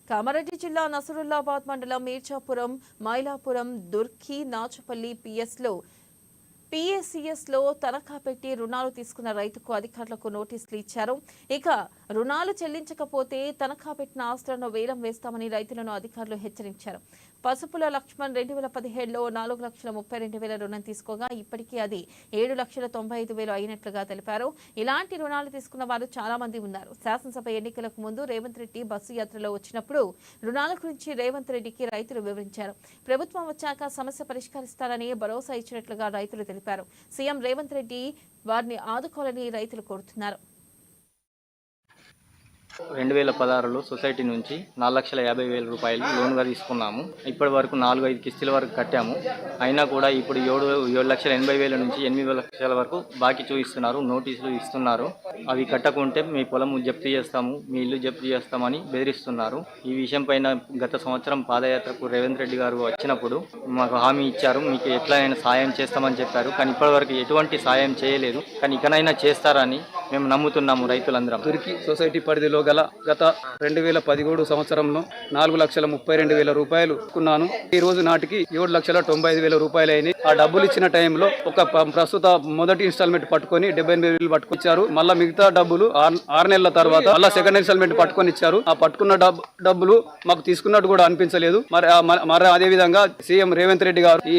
కామారెడ్డి జిల్లా నసరుల్లాబాద్ మండలం మీర్జాపురం, మైలాపురం, దుర్కి, నాచుపల్లి PACS లో తనఖా పెట్టి రుణాలు తీసుకున్న రైతుకు అధికారులకు నోటీసులు ఇచ్చారు. ఇక రుణాలు చెల్లించకపోతే తనఖా పెట్టిన ఆస్తులను వేలం వేస్తామని రైతులను అధికారులు హెచ్చరించారు. పసుపుల లక్ష్మణ్ 2017లో 4,32,000 రుణం తీసుకోగా ఇప్పటికీ అది 7,95,000 అయినట్లుగా తెలిపారు. ఇలాంటి రుణాలు తీసుకున్న వారు చాలా మంది ఉన్నారు. శాసనసభ ఎన్నికలకు ముందు రేవంత్ రెడ్డి బస్సు యాత్రలో వచ్చినప్పుడు రుణాల గురించి రేవంత్ రెడ్డికి రైతులు వివరించారు. ప్రభుత్వం వచ్చాక సమస్య పరిష్కరిస్తారని భరోసా ఇచ్చినట్లుగా రైతులు తెలిపారు. సీఎం రేవంత్ రెడ్డి వారిని ఆదుకోవాలని రైతులు కోరుతున్నారు. 2016లో సొసైటీ నుంచి 4,50,000 రూపాయలు లోన్గా తీసుకున్నాము. ఇప్పటి వరకు 4-5 కిస్తీల వరకు కట్టాము. అయినా కూడా ఇప్పుడు 7,80,000 నుంచి 8 లక్షల వరకు బాకీ చూపిస్తున్నారు, నోటీసులు ఇస్తున్నారు. అవి కట్టకుంటే మీ పొలం జప్తు చేస్తాము, మీ ఇల్లు జప్తు చేస్తామని బెదిరిస్తున్నారు. ఈ విషయం పైన గత సంవత్సరం పాదయాత్రకు రేవంత్ రెడ్డి గారు వచ్చినప్పుడు మాకు హామీ ఇచ్చారు, మీకు ఎట్లయినా సాయం చేస్తామని చెప్పారు. కానీ ఇప్పటివరకు ఎటువంటి సాయం చేయలేదు. కానీ ఇకనైనా చేస్తారని మేము నమ్ముతున్నాము రైతులందరం. తుర్కి సొసైటీ పరిధిలో గల గత 2017 సంవత్సరంలో 4,32,000 రూపాయలు కొన్నాను. ఈ రోజు నాటికి 7,95,000 రూపాయలు అయినాయి. ఆ డబ్బులు ఇచ్చిన టైంలో ఒక ప్రస్తుత మొదటి ఇన్స్టాల్మెంట్ పట్టుకొని 78,000 పట్టుకొచ్చారు. మళ్ళీ మిగతా డబ్బులు 6 నెలల తర్వాత మళ్ళీ సెకండ్ ఇన్స్టాల్మెంట్ పట్టుకొని ఇచ్చారు. ఆ పట్టుకున్న డబ్బులు మాకు తీసుకున్నట్టు కూడా అనిపించలేదు. మరి అదే విధంగా సీఎం రేవంత్ రెడ్డి గారు ఈ